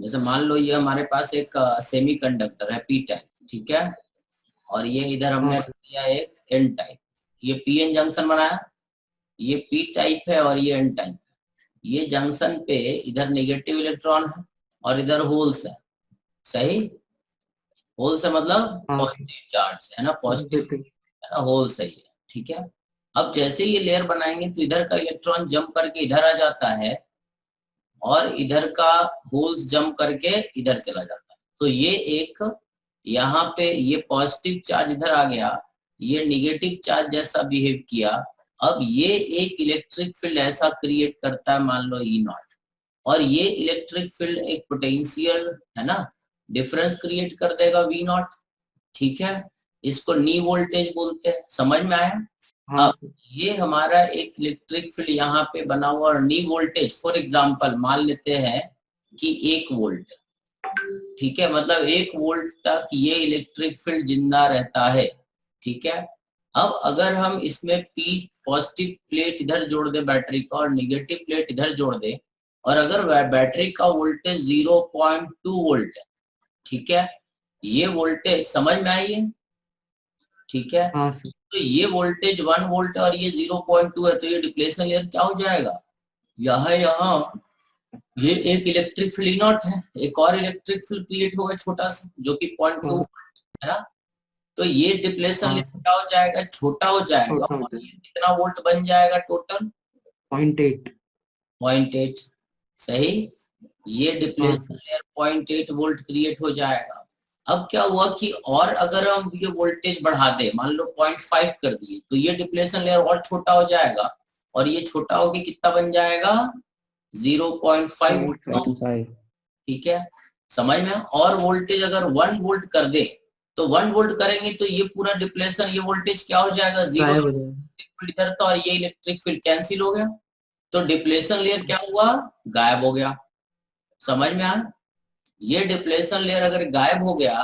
जैसे मान लो ये हमारे पास एक सेमी कंडक्टर है पी टाइप, ठीक है, और ये इधर हमने रख दिया एक एन टाइप। ये पी एन जंक्शन बनाया, ये पी टाइप है और ये एन टाइप है। ये जंक्शन पे इधर नेगेटिव इलेक्ट्रॉन है और इधर होल्स है, सही। होल्स है मतलब पॉजिटिव चार्ज है ना, पॉजिटिव है ना, होल सही है, ठीक है। अब जैसे ये लेयर बनाएंगे तो इधर का इलेक्ट्रॉन जंप करके इधर आ जाता है और इधर का होल्स जंप करके इधर चला जाता है। तो ये एक यहाँ पे ये पॉजिटिव चार्ज इधर आ गया, ये निगेटिव चार्ज जैसा बिहेव किया। अब ये एक इलेक्ट्रिक फील्ड ऐसा क्रिएट करता है, मान लो ई नॉट, और ये इलेक्ट्रिक फील्ड एक पोटेंशियल है ना डिफरेंस क्रिएट कर देगा वी नॉट, ठीक है। इसको नी वोल्टेज बोलते हैं, समझ में आया। अब ये हमारा एक इलेक्ट्रिक फील्ड यहाँ पे बना हुआ और नी वोल्टेज फॉर एग्जांपल मान लेते हैं कि 1 वोल्ट, ठीक है, मतलब 1 वोल्ट तक ये इलेक्ट्रिक फील्ड जिंदा रहता है, ठीक है। अब अगर हम इसमें पी पॉजिटिव प्लेट इधर जोड़ दे बैटरी का और निगेटिव प्लेट इधर जोड़ दे, और अगर बैटरी का वोल्टेज 0.2 वोल्ट है, ठीक है, ये वोल्टेज समझ में आई है, ठीक है। तो ये वोल्टेज 1 वोल्ट और ये 0.2 है, तो ये डिप्लेशन लेयर क्या हो जाएगा, यहाँ ये एक इलेक्ट्रिक फील्ड नॉट है, एक और इलेक्ट्रिक फील्ड क्रिएट होगा छोटा सा जो कि 0.2 है ना। तो ये डिप्लेशन लेयर क्या हो जाएगा, छोटा हो जाएगा, और ये कितना वोल्ट बन जाएगा टोटल 0.8, सही। ये डिप्लेशन लेयर 0.8 वोल्ट क्रिएट हो जाएगा। अब क्या हुआ कि और अगर हम ये वोल्टेज बढ़ा दे, मान लो 0.5 कर दिए, तो ये डिप्लेशन लेयर और छोटा हो जाएगा, और ये छोटा होके कितना बन जाएगा 0.5, ठीक है, समझ में। और वोल्टेज अगर 1 वोल्ट कर दे, तो 1 वोल्ट करेंगे तो ये पूरा डिप्लेशन, ये वोल्टेज क्या हो जाएगा 0, इधर तो, और ये इलेक्ट्रिक फील्ड कैंसिल हो गया, तो डिप्लेशन लेयर क्या हुआ, गायब हो गया, समझ में आया। ये डिप्लेशन लेयर अगर गायब हो गया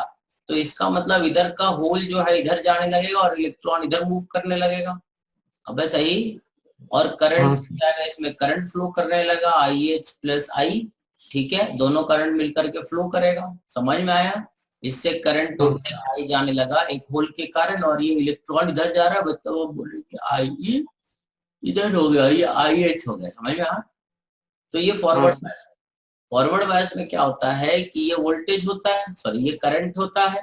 तो इसका मतलब इधर का होल जो है इधर जाने लगेगा और इलेक्ट्रॉन इधर मूव करने लगेगा, अब सही। और करंट जाएगा, इसमें करंट फ्लो करने लगा IH प्लस I, ठीक है, दोनों करंट मिलकर के फ्लो करेगा, समझ में आया। इससे करंट आई जाने लगा एक होल के कारण, और ये इलेक्ट्रॉन इधर जा रहा है, मतलब वो बोले कि IE इधर हो गया, ये IH हो गया, समझ में आया। तो ये फॉरवर्ड बायस में क्या होता है कि ये वोल्टेज होता है, सॉरी ये करंट होता है,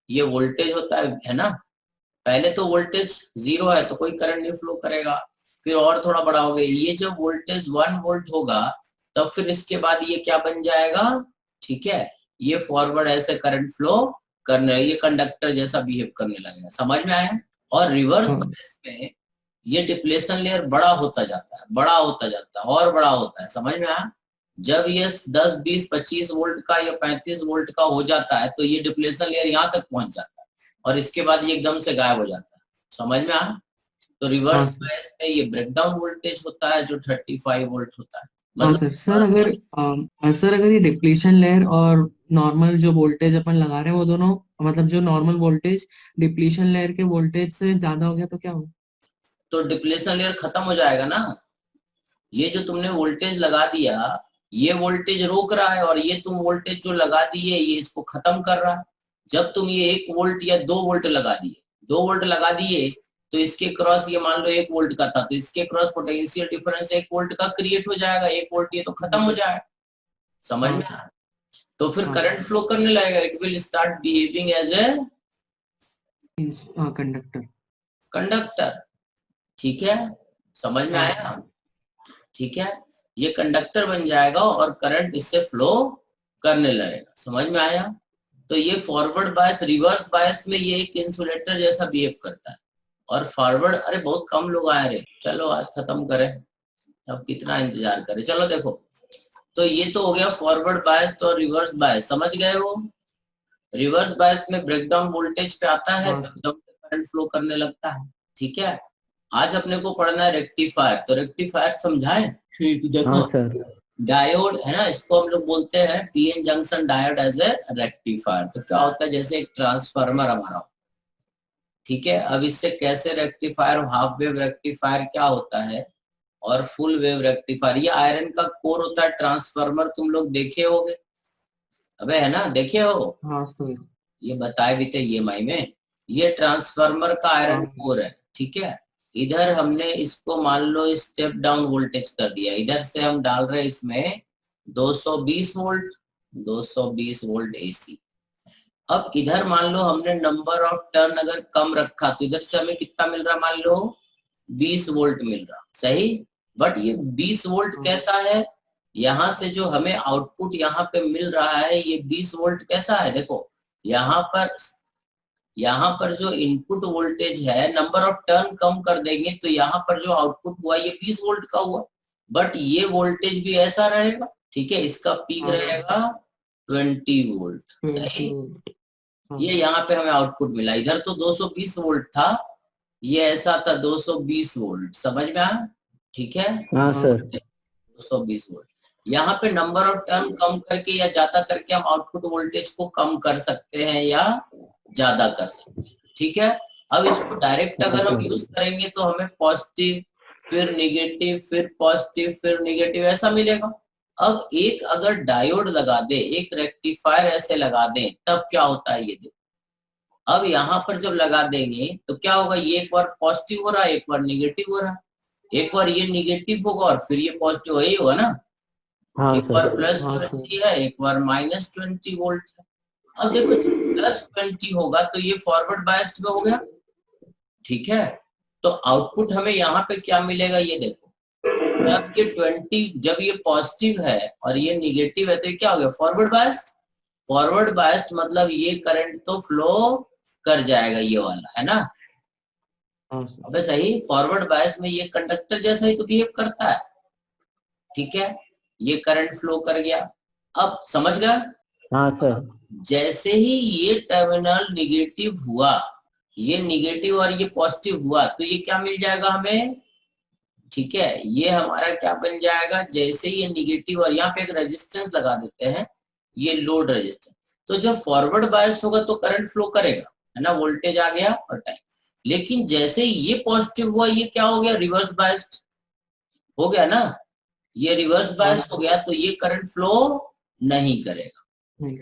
ये वोल्टेज होता है ना। पहले तो वोल्टेज 0 है तो कोई करंट नहीं फ्लो करेगा, फिर और थोड़ा बड़ा हो गया, ये जब वोल्टेज 1 वोल्ट होगा तब फिर इसके बाद ये क्या बन जाएगा, ठीक है, ये फॉरवर्ड ऐसे करंट फ्लो करने, ये कंडक्टर जैसा बिहेव करने लगेगा, समझ में आया। और रिवर्स बायस में ये डिप्लेशन लेयर बड़ा होता जाता है, बड़ा होता जाता है और बड़ा होता है, समझ में आया। जब ये 10, 20, 25 वोल्ट का या 35 वोल्ट का हो जाता है तो ये डिप्लेशन लेयर यहाँ तक पहुंच जाता है और इसके बाद ये एकदम से गायब हो जाता है, समझ में आया। तो रिवर्स बायस में ये ब्रेकडाउन वोल्टेज होता है जो 35 वोल्ट होता है, मतलब सर अगर ये डिप्लीशन लेयर और नॉर्मल जो वोल्टेज अपन लगा रहे हैं वो दोनों, मतलब जो नॉर्मल वोल्टेज डिप्लीशन लेयर के वोल्टेज से ज्यादा हो गया तो क्या हो, तो डिप्लेशन लेयर खत्म हो जाएगा ना। ये जो तुमने वोल्टेज लगा दिया ये वोल्टेज रोक रहा है, और ये तुम वोल्टेज जो लगा दिए ये इसको खत्म कर रहा है। जब तुम ये 1 वोल्ट या 2 वोल्ट लगा दिए, 2 वोल्ट लगा दिए तो इसके क्रॉस ये मान लो 1 वोल्ट का था, तो इसके क्रॉस पोटेंशियल डिफरेंस 1 वोल्ट का क्रिएट हो जाएगा, 1 वोल्ट ये तो खत्म हो जाएगा, समझ में आया। तो फिर करंट फ्लो करने लगेगा, it will start behaving as a conductor, ठीक है, समझ में आया, ठीक है। ये कंडक्टर बन जाएगा और करंट इससे फ्लो करने लगेगा, समझ में आया। तो ये फॉरवर्ड बायस, रिवर्स बायस में ये एक इंसुलेटर जैसा बिहेव करता है, और फॉरवर्ड, अरे बहुत कम लोग आए रहे, चलो आज खत्म करें, अब कितना इंतजार करें, चलो देखो। तो ये तो हो गया फॉरवर्ड बायस और रिवर्स बायस, समझ गए वो। रिवर्स बायस में ब्रेकडाउन वोल्टेज पे आता है तब करंट फ्लो करने लगता है, ठीक है। आज अपने को पढ़ना है रेक्टिफायर, तो रेक्टिफायर समझाएं, ठीक, देखो डायोड है ना, इसको हम लोग बोलते हैं PN junction diode as a rectifier. तो क्या होता है, जैसे एक ट्रांसफार्मर हमारा, ठीक है। अब इससे कैसे रेक्टिफायर, हाफ वेव रेक्टिफायर क्या होता है और फुल वेव रेक्टिफायर, ये आयरन का कोर होता है ट्रांसफार्मर, तुम लोग देखे होंगे, अबे है ना, देखे हो, हाँ सर। ये बताए भी थे EMI में। ये ट्रांसफार्मर का आयरन हाँ कोर है, ठीक है। इधर हमने इसको मान लो स्टेप डाउन वोल्टेज कर दिया, इधर से हम डाल रहे हैं इसमें 220 वोल्ट, 220 वोल्ट AC। अब इधर मान लो हमने नंबर ऑफ टर्न अगर कम रखा तो इधर से हमें कितना मिल रहा, मान लो 20 वोल्ट मिल रहा, सही। बट ये 20 वोल्ट हाँ कैसा है, यहाँ से जो हमें आउटपुट यहाँ पे मिल रहा है ये 20 वोल्ट कैसा है, देखो यहाँ पर जो इनपुट वोल्टेज है, नंबर ऑफ टर्न कम कर देंगे तो यहाँ पर जो आउटपुट हुआ ये 20 वोल्ट का हुआ। बट ये वोल्टेज भी ऐसा रहेगा, ठीक है, इसका पीक हाँ रहेगा 20 वोल्ट, 20 सही। वोल्ट। हाँ ये यहाँ पे हमें आउटपुट मिला, इधर तो 220 वोल्ट था, ये ऐसा था 220 वोल्ट, समझ में आया, ठीक है। हाँ हाँ सर। 220 वोल्ट, यहाँ पे नंबर ऑफ टर्न कम करके या ज्यादा करके हम आउटपुट वोल्टेज को कम कर सकते हैं या ज्यादा कर सकते हैं, ठीक है। अब इसको डायरेक्ट अगर हम यूज करेंगे तो हमें पॉजिटिव फिर निगेटिव फिर पॉजिटिव फिर निगेटिव ऐसा मिलेगा। अब एक अगर डायोड लगा दे, एक रेक्टिफायर ऐसे लगा दें, तब क्या होता है ये देखो। अब यहाँ पर जब लगा देंगे तो क्या होगा, ये एक बार पॉजिटिव हो रहा है, एक बार निगेटिव हो रहा है, एक बार ये निगेटिव होगा और फिर ये पॉजिटिव ही होगा ना। हाँ एक बार सर। प्लस हाँ 20 है, एक बार -20 वोल्ट है। अब देखो +20 होगा तो ये फॉरवर्ड बायस्ड में हो गया, ठीक है। तो आउटपुट हमें यहाँ पे क्या मिलेगा, ये देखो, जब ये 20, जब ये पॉजिटिव है और ये निगेटिव है तो ये क्या हो गया, फॉरवर्ड बायस्ड। फॉरवर्ड बायस्ड मतलब ये करंट तो फ्लो कर जाएगा, ये वाला है ना। हाँ सर। अबे सही, फॉरवर्ड बायस में ये कंडक्टर जैसा ही तो बिहेव करता है, ठीक है। ये करंट फ्लो कर गया, अब समझ गया। हाँ सर। जैसे ही ये टर्मिनल निगेटिव हुआ, ये निगेटिव और ये पॉजिटिव हुआ तो ये क्या मिल जाएगा हमें, ठीक है। ये हमारा क्या बन जाएगा, जैसे ये निगेटिव और यहाँ पे एक रेजिस्टेंस लगा देते हैं, ये लोड रेजिस्टेंस। तो जब फॉरवर्ड बायस होगा तो करंट फ्लो करेगा, है ना, वोल्टेज आ गया और टाइम। लेकिन जैसे ये पॉजिटिव हुआ, ये क्या हो गया, रिवर्स बायस्ड हो गया ना। ये रिवर्स बायस हो गया तो ये करंट फ्लो नहीं करेगा।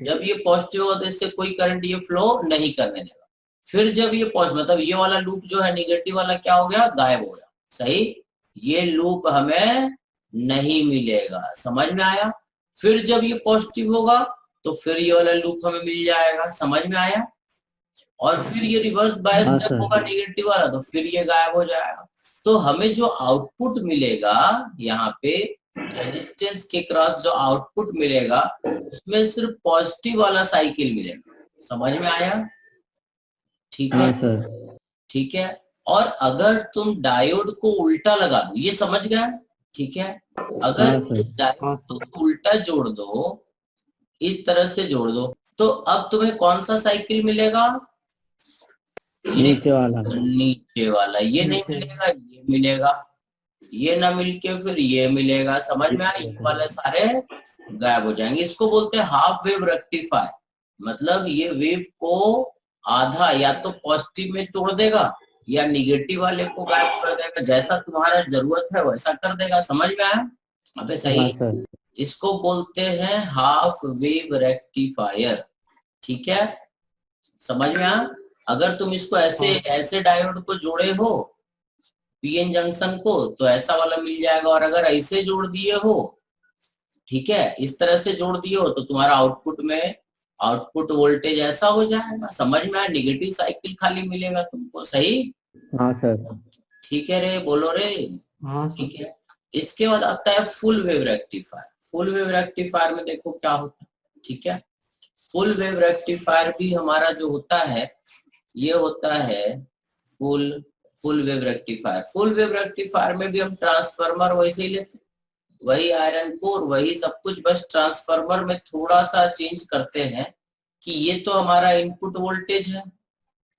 जब ये पॉजिटिव होगा तो इससे कोई करंट ये फ्लो नहीं करने देगा। फिर जब ये पॉजिटिव, मतलब ये वाला लूप जो है निगेटिव वाला क्या हो गया, गायब हो गया, सही। ये लूप हमें नहीं मिलेगा, समझ में आया। फिर जब ये पॉजिटिव होगा तो फिर ये वाला लूप हमें मिल जाएगा, समझ में आया। और फिर ये रिवर्स बायस हाँ जब सर। होगा निगेटिव वाला तो फिर ये गायब हो जाएगा। तो हमें जो आउटपुट मिलेगा यहाँ पे रेजिस्टेंस के क्रॉस जो आउटपुट मिलेगा उसमें सिर्फ पॉजिटिव वाला साइकिल मिलेगा, समझ में आया, ठीक हाँ है। सर। ठीक है। और अगर तुम डायोड को उल्टा लगा दो, ये समझ गया, ठीक है। अगर हाँ सर। इस डायोड को उल्टा जोड़ दो, इस तरह से जोड़ दो, तो अब तुम्हें कौन सा साइकिल मिलेगा, ये नीचे वाला। नीचे वाला। ये नहीं नीचे। मिलेगा, ये मिलेगा, ये ना मिलके फिर ये मिलेगा, समझ में आया। ये वाले सारे गायब हो जाएंगे। इसको बोलते हैं हाफ वेव रेक्टिफायर। मतलब ये वेव को आधा या तो पॉजिटिव में तोड़ देगा या निगेटिव वाले को गायब कर देगा, जैसा तुम्हारा जरूरत है वैसा कर देगा, समझ में आया। अबे सही। हाँ सर। इसको बोलते हैं हाफ वेव रेक्टिफायर, ठीक है, समझ में आया। अगर तुम इसको ऐसे डायोड को जोड़े हो पीएन जंक्शन को तो ऐसा वाला मिल जाएगा, और अगर ऐसे जोड़ दिए हो, ठीक है, इस तरह से जोड़ दिए हो तो तुम्हारा आउटपुट में आउटपुट वोल्टेज ऐसा हो जाएगा, समझ में आया। निगेटिव साइकिल खाली मिलेगा तुमको, सही। हाँ सर। ठीक है रे, बोलो रे। हाँ सर। ठीक है। इसके बाद आता है full wave rectifier. Full wave rectifier में देखो क्या होता है, ठीक है। फुल वेव रेक्टिफायर भी हमारा जो होता है ये होता है full wave rectifier. Full wave rectifier में भी हम ट्रांसफार्मर वैसे ही लेते, वही आयरन कोर वही सब कुछ, बस ट्रांसफार्मर में थोड़ा सा चेंज करते हैं कि ये तो हमारा इनपुट वोल्टेज है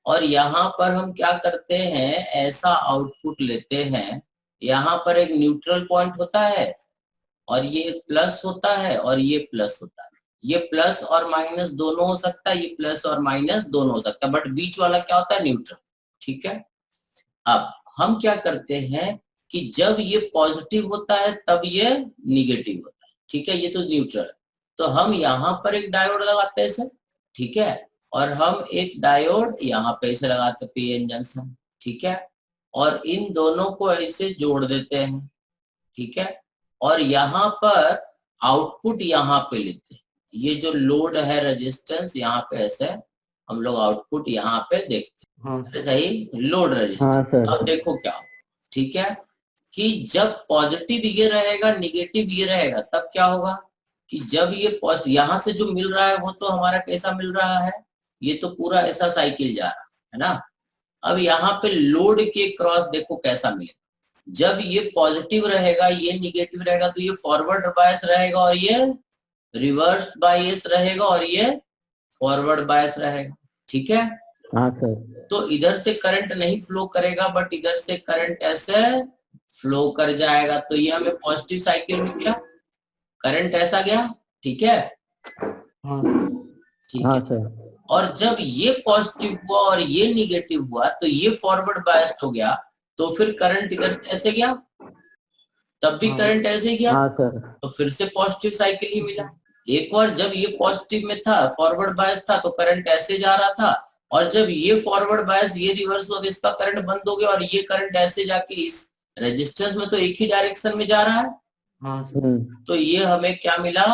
और यहाँ पर हम क्या करते हैं, ऐसा आउटपुट लेते हैं। यहाँ पर एक न्यूट्रल पॉइंट होता है और ये एक प्लस होता है और ये प्लस होता है। ये प्लस और माइनस दोनों हो सकता है, ये प्लस और माइनस दोनों हो सकता है, बट बीच वाला क्या होता है, न्यूट्रल, ठीक है। अब हम क्या करते हैं कि जब ये पॉजिटिव होता है तब ये निगेटिव होता है, ठीक है, ये तो न्यूट्रल। तो हम यहाँ पर एक डायोड लगाते हैं सर, ठीक है, और हम एक डायोड यहाँ पे ऐसे लगाते पीएन जंक्शन, ठीक है, और इन दोनों को ऐसे जोड़ देते हैं, ठीक है, और यहाँ पर आउटपुट यहाँ पे लेते हैं, ये जो लोड है रेजिस्टेंस यहाँ पे ऐसे हम लोग आउटपुट यहाँ पे देखते हाँ हैं, सही, लोड हाँ रेजिस्टेंस। सर अब देखो क्या हो, ठीक है, कि जब पॉजिटिव ये रहेगा निगेटिव ये रहेगा तब क्या होगा कि जब ये पॉजिटिव यहाँ से जो मिल रहा है वो तो हमारा कैसा मिल रहा है, ये तो पूरा ऐसा साइकिल जा रहा है ना। अब यहाँ पे लोड के क्रॉस देखो कैसा मिलेगा, जब ये पॉजिटिव रहेगा ये निगेटिव रहेगा तो ये फॉरवर्ड बायस रहेगा और ये रिवर्स बायस रहेगा और ये फॉरवर्ड बायस रहेगा, ठीक है। हाँ सर तो इधर से करंट नहीं फ्लो करेगा बट इधर से करंट ऐसे फ्लो कर जाएगा, तो ये हमें पॉजिटिव साइकिल मिल गया, करंट ऐसा गया, ठीक है, हाँ ठीक हाँ है। सर और जब ये पॉजिटिव हुआ और ये निगेटिव हुआ तो ये फॉरवर्ड बायस्ड हो गया, तो फिर करंट इधर ऐसे गया, तब भी हाँ। करंट ऐसे गया, हाँ सर तो फिर से पॉजिटिव साइकिल ही मिला। एक बार जब ये पॉजिटिव में था फॉरवर्ड बायस था तो करंट ऐसे जा रहा था, और जब ये फॉरवर्ड बायस ये रिवर्स हुआ तो इसका करंट बंद हो गया और ये करंट ऐसे जाके इस रेजिस्टेंस में तो एक ही डायरेक्शन में जा रहा है, हाँ सर तो ये हमें क्या मिला,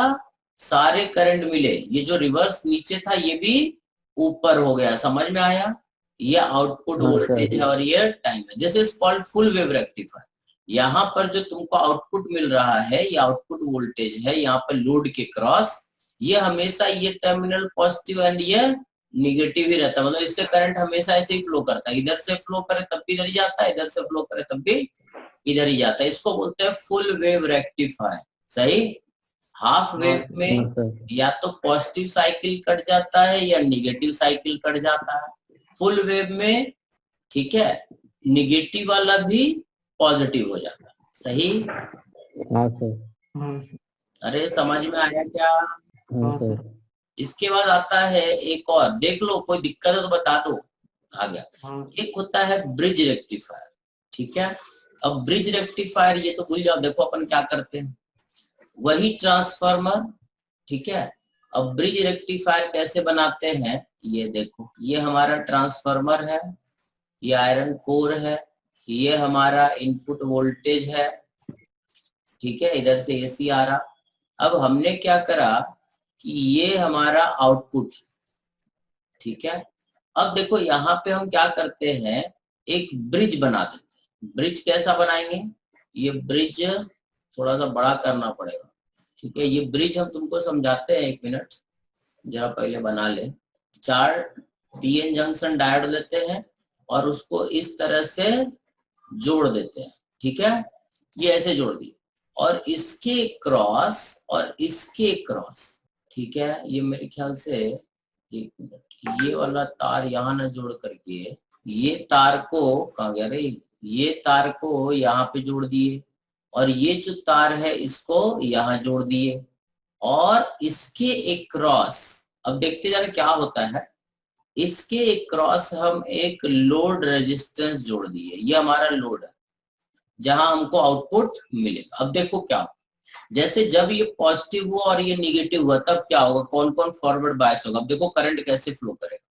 सारे करंट मिले, ये जो रिवर्स नीचे था ये भी ऊपर हो गया, समझ में आया। ये आउटपुट हाँ, वोल्टेज सर। है और ये टाइम है, this is called full wave rectifier. यहाँ पर जो तुमको आउटपुट मिल रहा है ये आउटपुट वोल्टेज है, यहाँ पर लोड के क्रॉस ये हमेशा ये टर्मिनल पॉजिटिव एंड ये निगेटिव ही रहता है, मतलब इससे करंट हमेशा ऐसे ही फ्लो करता है, इधर से फ्लो करे तब भी इधर ही जाता है, इधर से फ्लो करे तब भी इधर ही जाता है, इसको बोलते हैं फुल वेव रेक्टिफायर, सही। हाफ वेव में हाँ सर या तो पॉजिटिव साइकिल कट जाता है या निगेटिव साइकिल कट जाता है, फुल वेव में, ठीक है, निगेटिव वाला भी पॉजिटिव हो जाता है, सही। हाँ सर हाँ अरे समझ में आया क्या। हाँ सर इसके बाद आता है एक और, देख लो कोई दिक्कत है तो बता दो, आ गया। हाँ एक होता है ब्रिज रेक्टिफायर, ठीक है। अब ब्रिज रेक्टिफायर ये तो भूल जाओ, देखो अपन क्या करते हैं, वही ट्रांसफार्मर, ठीक है। अब ब्रिज रेक्टिफायर कैसे बनाते हैं, ये देखो, ये हमारा ट्रांसफार्मर है, ये आयरन कोर है, ये हमारा इनपुट वोल्टेज है, ठीक है, इधर से एसी आ रहा। अब हमने क्या करा कि ये हमारा आउटपुट, ठीक है। अब देखो यहाँ पे हम क्या करते हैं, एक ब्रिज बना देते हैं। ब्रिज कैसा बनाएंगे, ये ब्रिज थोड़ा सा बड़ा करना पड़ेगा, ठीक है। ये ब्रिज हम तुमको समझाते हैं, एक मिनट जरा पहले बना ले। 4 पीएन जंक्शन डायोड लेते हैं और उसको इस तरह से जोड़ देते हैं, ठीक है, ये ऐसे जोड़ दिए, और इसके क्रॉस और इसके क्रॉस, ठीक है, ये मेरे ख्याल से, एक मिनट, ये वाला तार यहाँ ना जोड़ करके ये तार को, कहाँ गया रे, ये तार को यहाँ पे जोड़ दिए, और ये जो तार है इसको यहाँ जोड़ दिए, और इसके एक क्रॉस, अब देखते जाना क्या होता है, इसके एक क्रॉस हम एक लोड रेजिस्टेंस जोड़ दिए, ये हमारा लोड है जहां हमको आउटपुट मिलेगा। अब देखो क्या, जैसे जब ये पॉजिटिव हुआ और ये निगेटिव हुआ तब क्या होगा, कौन कौन फॉरवर्ड बायस होगा। अब देखो करंट कैसे फ्लो करेगा,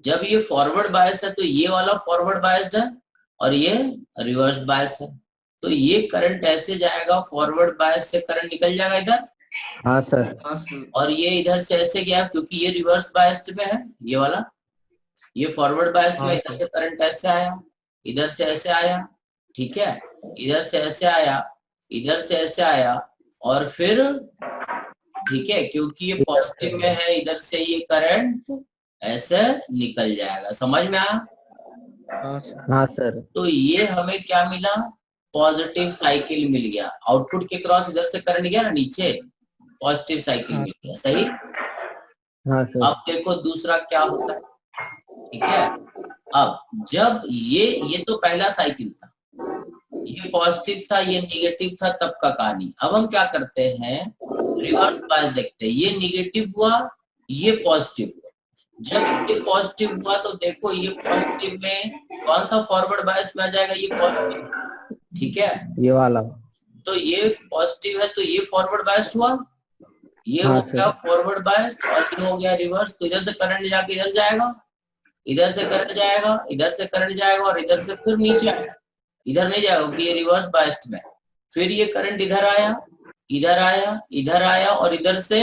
जब ये फॉरवर्ड बायस है तो ये वाला फॉरवर्ड बायस्ड है और ये रिवर्स बायस है, तो ये करंट ऐसे जाएगा, फॉरवर्ड बायस से करंट निकल जाएगा इधर, हाँ सर हाँ सर और ये इधर से ऐसे गया क्योंकि ये रिवर्स बायस्ड में है, ये वाला, ये फॉरवर्ड बायस में, हाँ, इधर से करंट ऐसे आया, इधर से ऐसे आया, ठीक है, इधर से ऐसे आया, इधर से ऐसे आया, और फिर, ठीक है, क्योंकि ये पॉजिटिव में है इधर से ये करंट ऐसे निकल जाएगा, समझ में आया। हाँ सर तो ये हमें क्या मिला, पॉजिटिव साइकिल मिल गया, आउटपुट के क्रॉस इधर से करंट गया ना नीचे, पॉजिटिव साइकिल मिल गया, सही। हाँ सर अब देखो दूसरा क्या होता है, ठीक है। अब जब ये तो पहला साइकिल था, ये पॉजिटिव था ये निगेटिव था, तब का कहानी। अब हम क्या करते हैं, रिवर्स बायस देखते हैं, ये निगेटिव हुआ ये पॉजिटिव हुआ, जब ये पॉजिटिव हुआ तो देखो ये पॉजिटिव में कौन सा फॉरवर्ड बायस में आ जाएगा, ये पॉजिटिव, ठीक है, ये वाला तो ये पॉजिटिव है तो ये फॉरवर्ड बायस हुआ, ये हाँ, हो सर। गया फॉरवर्ड बायस्ड और ये हो गया रिवर्स। तो इधर से करंट जाके इधर जाएगा, इधर से करंट जाएगा, इधर से करंट जाएगा और इधर से फिर नीचे आएगा, इधर नहीं जाएगा क्योंकि ये रिवर्स बायस्ड में। फिर ये करंट इधर आया, इधर आया, इधर आया और इधर से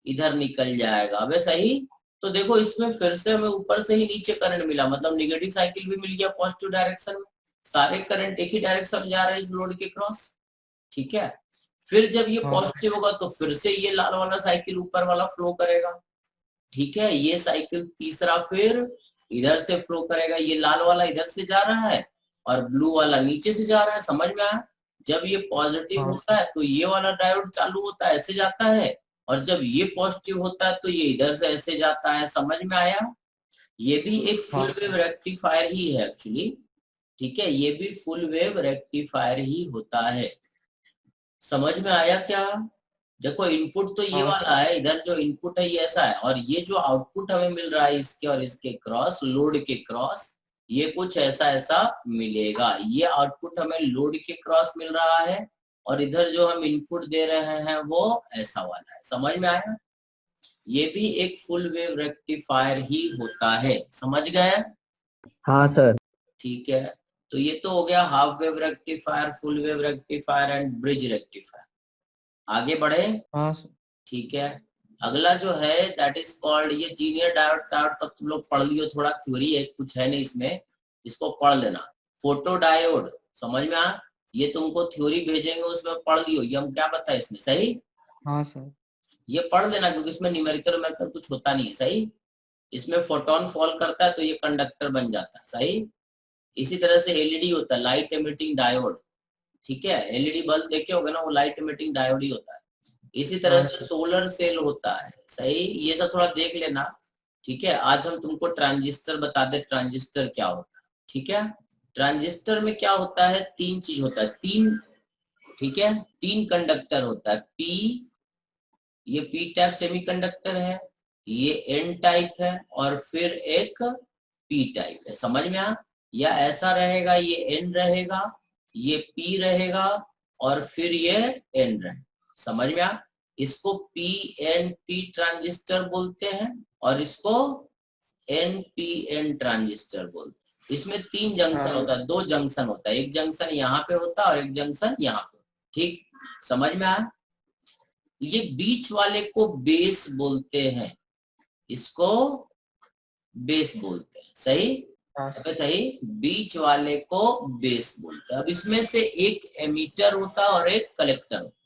इधर निकल जाएगा। अब सही। तो देखो इसमें फिर से हमें ऊपर से ही नीचे करंट मिला, मतलब नेगेटिव साइकिल भी मिल गया पॉजिटिव डायरेक्शन में। सारे करंट एक ही डायरेक्शन में जा रहे हैं इस लोड के क्रॉस। ठीक है। फिर जब ये हाँ। पॉजिटिव होगा तो फिर से ये लाल वाला साइकिल ऊपर वाला फ्लो करेगा। ठीक है। ये साइकिल तीसरा फिर इधर से फ्लो करेगा, ये लाल वाला इधर से जा रहा है और ब्लू वाला नीचे से जा रहा है। समझ में आया? जब ये पॉजिटिव हाँ, होता है तो ये वाला डायोड चालू होता है, ऐसे जाता है, और जब ये पॉजिटिव होता है तो ये इधर से ऐसे जाता है। समझ में आया? ये भी एक फुल हाँ, वेव रेक्टिफायर ही है एक्चुअली। ठीक है। ये भी फुल वेव रेक्टिफायर ही होता है। समझ में आया क्या? देखो इनपुट तो ये हाँ, वाला है, इधर जो इनपुट है ये ऐसा है, और ये जो आउटपुट हमें मिल रहा है इसके और इसके क्रॉस, लोड के क्रॉस, ये कुछ ऐसा ऐसा मिलेगा। ये आउटपुट हमें लोड के क्रॉस मिल रहा है और इधर जो हम इनपुट दे रहे हैं वो ऐसा वाला है। समझ में आया? ये भी एक फुल वेव रेक्टिफायर ही होता है। समझ गए? हाँ सर। ठीक है। तो ये तो हो गया half wave rectifier, full wave rectifier and bridge rectifier. आगे बढ़े? हाँ, ठीक है। अगला जो है दैट इज कॉल्ड, ये लीनियर डायोड। डायोड तक तुम लोग पढ़ लियो, थोड़ा थ्योरी है, कुछ है नहीं इसमें, इसको पढ़ लेना। फोटो डायोड, समझ में आ? ये तुमको थ्योरी भेजेंगे उसमें पढ़ लियो, ये हम क्या बताए इसमें। सही? हाँ सर। ये पढ़ लेना क्योंकि इसमें न्यूमेरिकल कुछ होता नहीं है। सही? इसमें फोटोन फॉल करता है तो ये कंडक्टर बन जाता है। सही? इसी तरह से एलईडी होता है, लाइट एमिटिंग डायोड। ठीक है। एलईडी बल्ब देखे होगे ना, वो लाइट एमिटिंग डायोड ही होता है। इसी तरह हाँ, से सोलर सेल होता है। सही? ये सब थोड़ा देख लेना। ठीक है। आज हम तुमको ट्रांजिस्टर बता दे, ट्रांजिस्टर क्या होता है। ठीक है। ट्रांजिस्टर में क्या होता है, तीन चीज होता है, तीन। ठीक है। तीन कंडक्टर होता है। पी, ये पी टाइप सेमीकंडक्टर है, ये एन टाइप है और फिर एक पी टाइप है। समझ में आ? या ऐसा रहेगा, ये एन रहेगा, ये पी रहेगा और फिर ये एन रहेगा। समझ में आ? इसको पी एन पी ट्रांजिस्टर बोलते हैं और इसको एन पी एन ट्रांजिस्टर बोलते हैं। इसमें तीन जंक्शन हाँ। होता है, दो जंक्शन होता है, एक जंक्शन यहाँ पे होता है और एक जंक्शन यहाँ पे। ठीक? समझ में आया? ये बीच वाले को बेस बोलते हैं, इसको बेस बोलते हैं। सही? हाँ, सही। बीच वाले को बेस बोलते हैं। अब इसमें से एक एमीटर होता है और एक कलेक्टर होता है।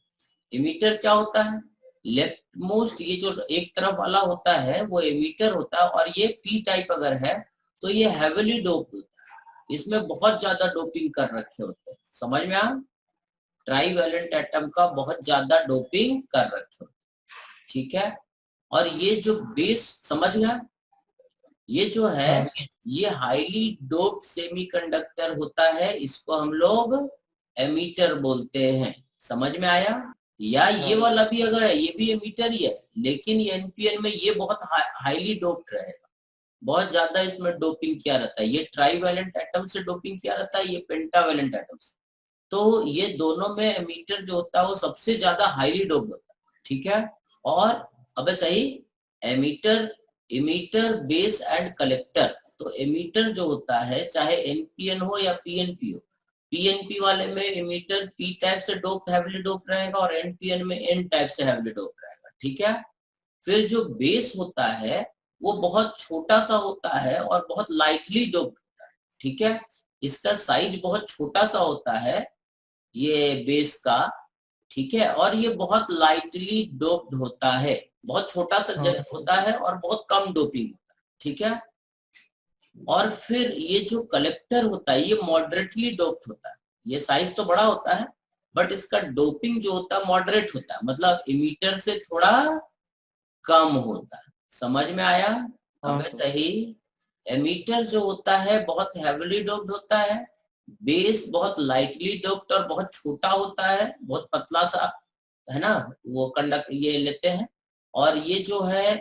एमीटर क्या होता है, लेफ्ट मोस्ट, ये जो एक तरफ वाला होता है वो एमीटर होता है, और ये पी टाइप अगर है तो ये हेविली डोप होता है, इसमें बहुत ज्यादा डोपिंग कर रखे होते हैं। समझ में आ? ट्राईवैलेंट एटम का बहुत ज्यादा डोपिंग कर रखे होते हैं। ठीक है। और ये जो बेस, समझ गया? ये जो है हाँ, ये हाईली डोप्ड सेमीकंडक्टर होता है, इसको हम लोग एमीटर बोलते हैं। समझ में आया? या ये वाला भी अगर है ये भी एमीटर ही है, लेकिन ये एनपीएन में ये बहुत हाईली डोप्ड रहेगा, बहुत ज्यादा इसमें डोपिंग किया रहता है। ये ट्राईवैलेंट एटम से डोपिंग किया रहता है, ये पेंटावैलेंट एटम से। तो ये दोनों में एमीटर जो होता है वो सबसे ज्यादा हाईली डोप्ड होता है। ठीक है। और अब सही, emitter, emitter, base and collector. तो एमीटर जो होता है चाहे एनपीएन हो या पीएनपी हो, पीएनपी वाले में एमीटर पी टाइप से डोप हैवीली डोप रहेगा और एनपीएन में एन टाइप से हैवीली डोप रहेगा। ठीक है। फिर जो बेस होता है वो बहुत छोटा सा होता है और बहुत लाइटली डोप्ड होता है। ठीक है। इसका साइज बहुत छोटा सा होता है ये बेस का। ठीक है। और ये बहुत लाइटली डोप्ड होता है, बहुत छोटा सा होता है और बहुत कम डोपिंग होता है। ठीक है। और फिर ये जो कलेक्टर होता है ये मॉडरेटली डोप्ड होता है, ये साइज तो बड़ा होता है बट इसका डोपिंग जो होता है मॉडरेट होता है, मतलब इमीटर से थोड़ा कम होता है। समझ में आया? अब सही। एमीटर जो होता है बहुत हेविली डोप्ड होता है, बेस बहुत लाइटली डोप्ड और बहुत छोटा होता है, बहुत पतला सा है ना, वो कंडक्ट ये लेते हैं। और ये जो है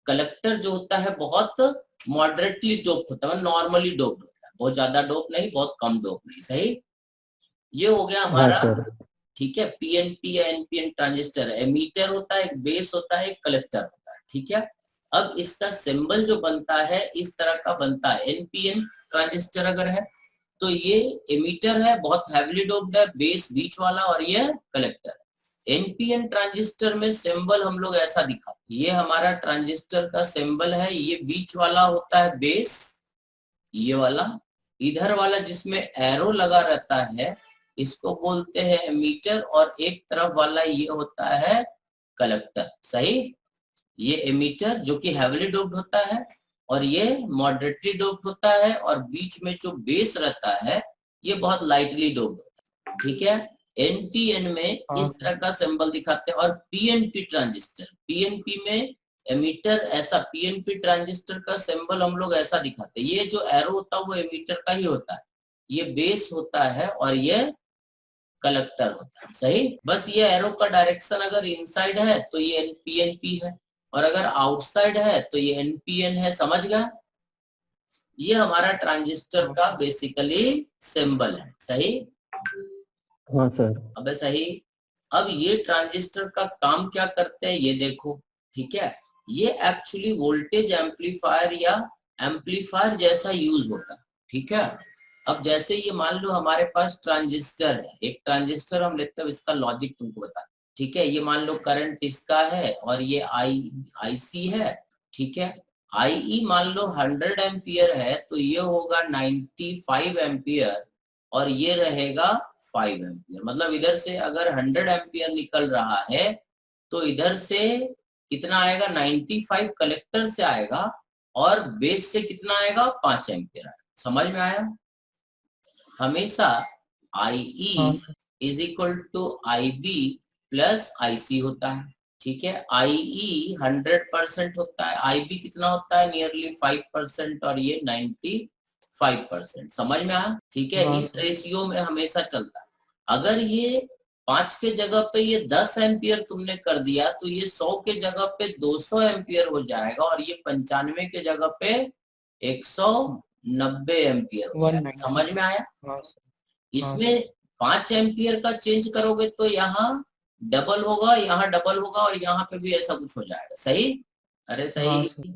कलेक्टर जो होता है बहुत मॉडरेटली डोप्ड होता है, नॉर्मली डोप्ड होता है, बहुत ज्यादा डोप नहीं बहुत कम डोप नहीं। सही? ये हो गया हाँ हमारा। सर। ठीक है। पीएनपी या एनपीएन ट्रांजिस्टर, एमीटर होता है, एक बेस होता है, एक कलेक्टर होता है, ठीक है। अब इसका सिंबल जो बनता है इस तरह का बनता है। एनपीएन ट्रांजिस्टर अगर है तो ये एमीटर है, बहुत हैवीली डोप्ड है, बेस बीच वाला, और ये कलेक्टर है। एनपीएन ट्रांजिस्टर में सिंबल हम लोग ऐसा दिखा, ये हमारा ट्रांजिस्टर का सिंबल है, ये बीच वाला होता है बेस, ये वाला इधर वाला जिसमें एरो लगा रहता है इसको बोलते हैं एमीटर, और एक तरफ वाला ये होता है कलेक्टर, सही। ये एमीटर जो कि हैवीली डोप्ड होता है और ये मॉडरेटली डोप्ड होता है, और बीच में जो बेस रहता है ये बहुत लाइटली डोप्ड होता है, ठीक है। एनपीएन में इस तरह का सिंबल दिखाते हैं। और पीएनपी ट्रांजिस्टर, पीएनपी में एमीटर ऐसा, पीएनपी ट्रांजिस्टर का सिंबल हम लोग ऐसा दिखाते हैं। ये जो एरो होता है वो एमीटर का ही होता है, ये बेस होता है और ये कलेक्टर होता है, सही। बस ये एरो का डायरेक्शन अगर इनसाइड है तो ये पीएनपी है, और अगर आउटसाइड है तो ये एनपीएन है, समझ गया। ये हमारा ट्रांजिस्टर का बेसिकली सिंबल है, सही। हाँ सर। अब सही। अब ये ट्रांजिस्टर का काम क्या करते हैं ये देखो, ठीक है। ये एक्चुअली वोल्टेज एम्पलीफायर या एम्पलीफायर जैसा यूज होता है, ठीक है। अब जैसे ये मान लो हमारे पास ट्रांजिस्टर है, एक ट्रांजिस्टर हम लेते हैं, इसका लॉजिक तुमको बता, ठीक है। ये मान लो करंट इसका है और ये आईसी है, ठीक है। आई मान लो 100 एम्पियर है तो ये होगा 95 एम्पियर, और ये रहेगा 5 एम्पियर। मतलब इधर से अगर 100 एम्पियर निकल रहा है तो इधर से कितना आएगा, 95 कलेक्टर से आएगा, और बेस से कितना आएगा, 5 एम्पियर आएगा। समझ में आया। हमेशा IE is equal to IB plus IC होता है, ठीक है। IE 100% होता है, IB कितना होता है, नियरली 5%, और ये 95%। समझ में आया, ठीक है। इस रेशियो में हमेशा चलता है। अगर ये 5 के जगह पे ये 10 एम्पियर तुमने कर दिया तो ये 100 के जगह पे 200 एम्पियर हो जाएगा, और ये 95 के जगह पे 190 एम्पियर हो जाएगा। समझ में आया। इसमें 5 एम्पियर का चेंज करोगे तो यहाँ डबल होगा, यहाँ डबल होगा, और यहाँ पे भी ऐसा कुछ हो जाएगा, सही। अरे सही,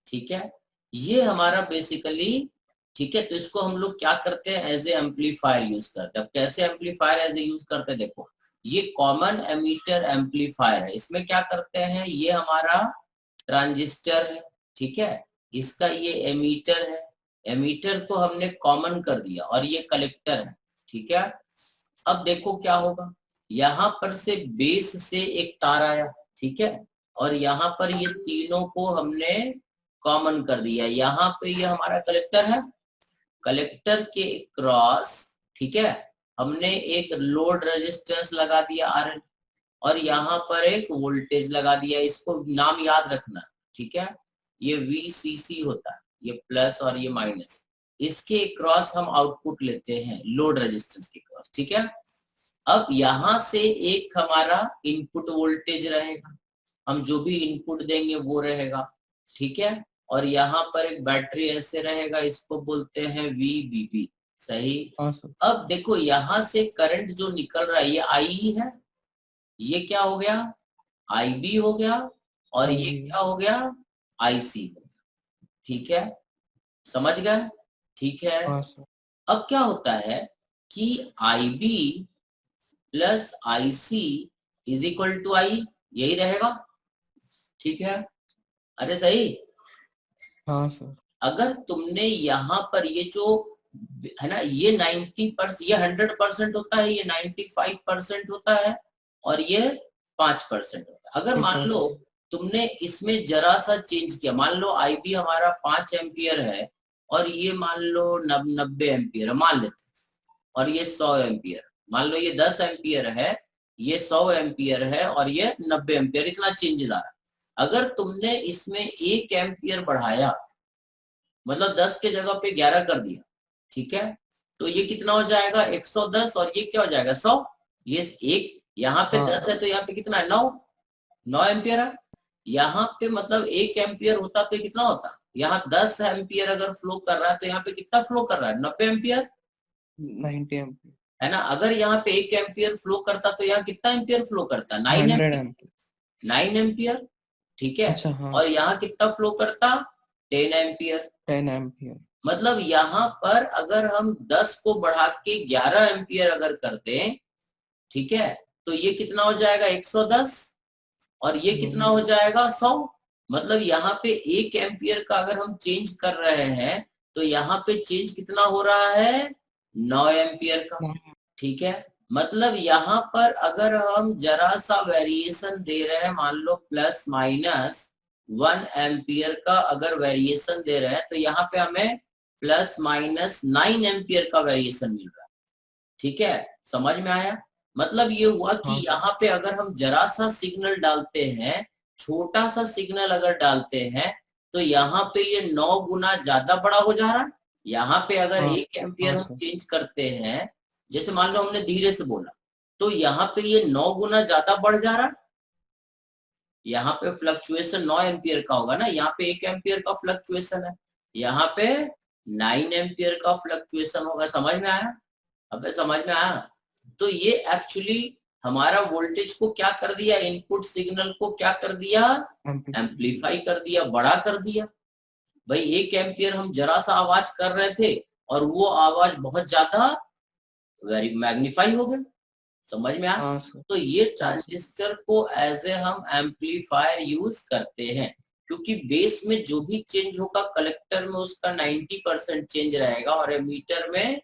ठीक है। ये हमारा बेसिकली, ठीक है। तो इसको हम लोग क्या करते हैं, एज ए एम्पलीफायर यूज करते हैं। अब कैसे एम्पलीफायर एज ए यूज करते हैं, देखो ये कॉमन एमीटर एम्पलीफायर है। इसमें क्या करते हैं, ये हमारा ट्रांजिस्टर है, ठीक है, इसका ये एमीटर है, एमीटर को हमने कॉमन कर दिया, और ये कलेक्टर है, ठीक है। अब देखो क्या होगा, यहाँ पर से बेस से एक तार आया, ठीक है, और यहाँ पर ये तीनों को हमने कॉमन कर दिया। यहाँ पे ये हमारा कलेक्टर है, कलेक्टर के क्रॉस, ठीक है, हमने एक लोड रेजिस्टेंस लगा दिया RL, और यहाँ पर एक वोल्टेज लगा दिया। इसको नाम याद रखना, ठीक है। ये VCC होता है, ये प्लस और ये माइनस, इसके क्रॉस हम आउटपुट लेते हैं लोड रेजिस्टेंस के क्रॉस, ठीक है। अब यहाँ से एक हमारा इनपुट वोल्टेज रहेगा, हम जो भी इनपुट देंगे वो रहेगा, ठीक है। और यहाँ पर एक बैटरी ऐसे रहेगा, इसको बोलते हैं VBB, सही। अब देखो यहाँ से करंट जो निकल रहा है ये IE है, ये क्या हो गया, IB हो गया, और ये क्या हो गया, IC, ठीक है। समझ गए, ठीक है। अब क्या होता है कि IB plus IC is equal to I, यही रहेगा, ठीक है। अरे सही। हाँ सर। अगर तुमने यहाँ पर ये जो है ना, ये 90%, ये 100% होता है, ये 95% होता है, और ये 5% होता है। अगर मान लो तुमने इसमें जरा सा चेंज किया, मान लो IB हमारा 5 एम्पियर है और ये मान लो 90 एम्पियर है मान लेते, और ये 100 एम्पियर, मान लो ये 10 एम्पियर है, ये 100 एम्पियर है, और ये 90 एम्पियर, इतना चेंजेस आ रहा है। अगर तुमने इसमें 1 एम्पियर बढ़ाया, मतलब 10 के जगह पे 11 कर दिया, ठीक है, तो ये कितना हो जाएगा, 110, और ये क्या हो जाएगा, 100। ये एक यहाँ पे 10 है तो यहाँ पे कितना है, 9 एम्पियर है। यहाँ पे मतलब 1 एम्पियर होता तो कितना होता, यहाँ 10 एम्पियर अगर फ्लो कर रहा है तो यहाँ पे कितना फ्लो कर रहा है, 90 एम्पियर, 90 एम्पियर। है ना। अगर यहाँ पे 1 एम्पियर फ्लो करता तो यहाँ कितना एम्पियर फ्लो करता, 9 100 एम्पियर, एम्पियर। 9 एम्पियर, ठीक है। अच्छा हाँ, और यहाँ कितना फ्लो करता, 10 एम्पियर। 10 एम्पियर। मतलब यहाँ पर अगर हम 10 को बढ़ा के 11 एम्पियर अगर कर दें, ठीक है, तो ये कितना हो जाएगा 110, और ये कितना हो जाएगा 100। मतलब यहाँ पे 1 एम्पियर का अगर हम चेंज कर रहे हैं तो यहाँ पे चेंज कितना हो रहा है, 9 एम्पियर का, ठीक है। मतलब यहाँ पर अगर हम जरा सा वेरिएशन दे रहे हैं, मान लो प्लस माइनस 1 एम्पियर का अगर वेरिएशन दे रहे हैं, तो यहाँ पे हमें प्लस माइनस 9 एम्पियर का वेरिएशन मिल रहा है, ठीक है। समझ में आया। मतलब ये हुआ कि हाँ। यहाँ पे अगर हम जरा सा सिग्नल डालते हैं, छोटा सा सिग्नल अगर डालते हैं, तो यहाँ पे ये 9 गुना ज्यादा बड़ा हो जा रहा है। यहाँ पे अगर हाँ, 1 एम्पियर हाँ हम सर। चेंज करते हैं, जैसे मान लो हमने धीरे से बोला, तो यहाँ पे ये 9 गुना ज्यादा बढ़ जा रहा है। यहाँ पे फ्लक्चुएशन 9 एम्पियर का होगा ना, यहाँ पे 1 एम्पियर का फ्लक्चुएशन है, यहाँ पे 9 एम्पियर का फ्लक्चुएशन होगा। समझ में आया, अब समझ में आया। तो ये एक्चुअली हमारा वोल्टेज को क्या कर दिया, इनपुट सिग्नल को क्या कर दिया, एम्पलीफाई कर दिया, बड़ा कर दिया। भाई 1 एम्पियर हम जरा सा आवाज कर रहे थे और वो आवाज बहुत ज्यादा वेरी मैग्नीफाई हो गया। समझ में आया। हाँ सर। तो ये ट्रांजिस्टर को एज ए हम एम्पलीफायर यूज करते हैं, क्योंकि बेस में जो भी चेंज होगा कलेक्टर में उसका 90% चेंज रहेगा और एमीटर में,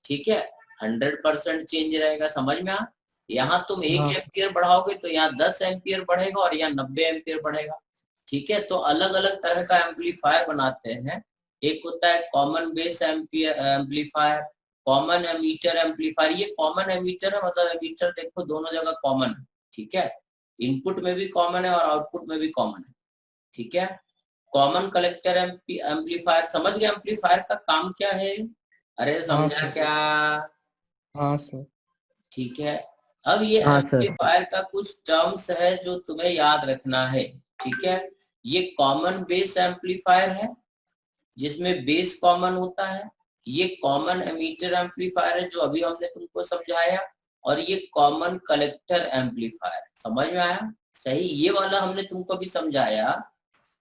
ठीक है, 100% चेंज रहेगा। समझ में आ। यहाँ तुम 1 हाँ। एम्पियर बढ़ाओगे तो यहाँ 10 एम्पियर बढ़ेगा और यहाँ 90 एम्पियर बढ़ेगा, ठीक है। तो अलग अलग तरह का एम्पलीफायर बनाते हैं। एक होता है common base amplifier, common ammeter amplifier. ये कॉमन एमीटर है, मतलब एमीटर देखो दोनों जगह कॉमन है, ठीक है। इनपुट में भी कॉमन है और आउटपुट में भी कॉमन है, ठीक है। कॉमन कलेक्टर एम्पलीफायर, समझ गए एम्पलीफायर का काम क्या है। अरे समझा सर। क्या, हाँ सर। ठीक है। अब ये हाँ सर। एम्पलीफायर का कुछ टर्म्स है जो तुम्हें याद रखना है, ठीक है। ये कॉमन बेस एम्पलीफायर है जिसमें बेस कॉमन होता है। ये कॉमन एमीटर एम्पलीफायर है जो अभी हमने तुमको समझाया, और ये कॉमन कलेक्टर एम्पलीफायर। समझ में आया, सही। ये वाला हमने तुमको भी समझाया,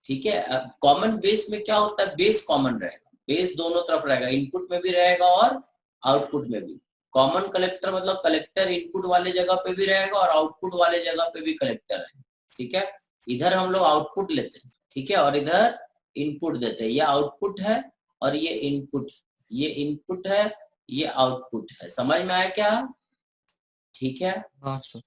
ठीक है। कॉमन बेस में क्या होता है, बेस कॉमन रहेगा, बेस दोनों तरफ रहेगा, इनपुट में भी रहेगा और आउटपुट में भी। कॉमन कलेक्टर मतलब कलेक्टर इनपुट वाले जगह पे भी रहेगा और आउटपुट वाले जगह पे भी कलेक्टर है, ठीक है। इधर हम लोग आउटपुट लेते हैं, ठीक है, और इधर इनपुट देते हैं। ये आउटपुट है और ये इनपुट, ये इनपुट है, ये आउटपुट है। समझ में आया क्या, ठीक है। हाँ सर।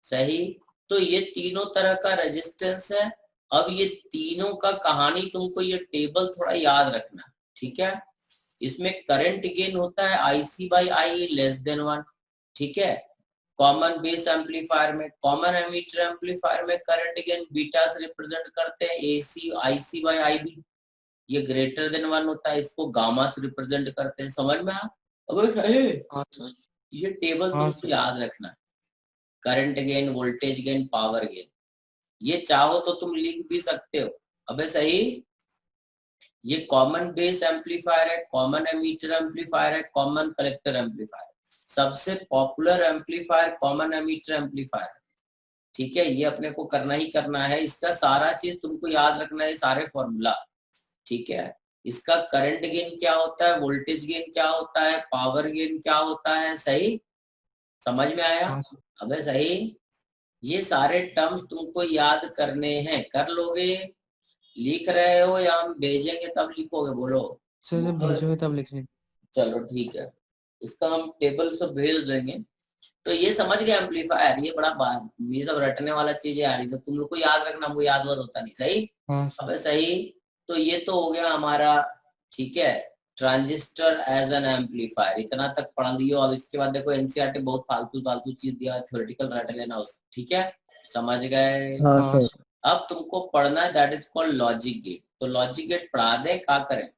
सही। तो ये तीनों तरह का रेजिस्टेंस है। अब ये तीनों का कहानी तुमको ये टेबल थोड़ा याद रखना, ठीक है। इसमें करंट गेन होता है IC/I लेस देन 1, ठीक है। कॉमन बेस एम्पलीफायर में, कॉमन एमीटर एम्पलीफायर में करंट गेन बीटा से रिप्रेजेंट करते हैं, IC/IB। ये ग्रेटर देन 1 होता है, इसको गामा से रिप्रेजेंट करते हैं। समझ में आ। अब हाँ सर। ये टेबल हाँ तुमको सर। याद रखना, current gain, voltage gain, power gain. ये चाहो तो तुम लिख भी सकते हो। अबे सही। ये कॉमन बेस एम्पलीफायर है, कॉमन एमीटर एम्पलीफायर है, कॉमन कलेक्टर एम्पलीफायर। सबसे popular amplifier common ammeter amplifier, ठीक है। ये अपने को करना ही करना है, इसका सारा चीज तुमको याद रखना है, सारे फॉर्मूला, ठीक है। इसका करंट गेन क्या होता है, वोल्टेज गेन क्या होता है, पावर गेन क्या होता है। सही, समझ में आया। हाँ सर। अबे सही। ये सारे टर्म्स तुमको याद करने हैं, कर लोगे। लिख रहे हो या हम भेजेंगे तब लिखोगे, बोलो। सर जब भेजोगे तब लिख लेंगे। चलो ठीक है, इसका हम टेबल सब भेज देंगे। तो ये समझ गए एम्पलीफायर, ये बड़ा ये सब रटने वाला चीज है यार, ये सब तुम लोग को याद रखना, वो याद वाद होता नहीं। सही। हाँ सर। अबे सही। तो ये तो हो गया हमारा, ठीक है, ट्रांजिस्टर एज एन एम्पलीफायर। इतना तक पढ़ लियो। अब इसके बाद देखो एनसीईआरटी बहुत फालतू फालतू चीज दिया, थ्योरेटिकल रट लेना उस, ठीक है। समझ गए। हाँ हाँ सर। सर। अब तुमको पढ़ना है that is called logic gate. तो लॉजिक गेट पढ़ा दे, क्या करें।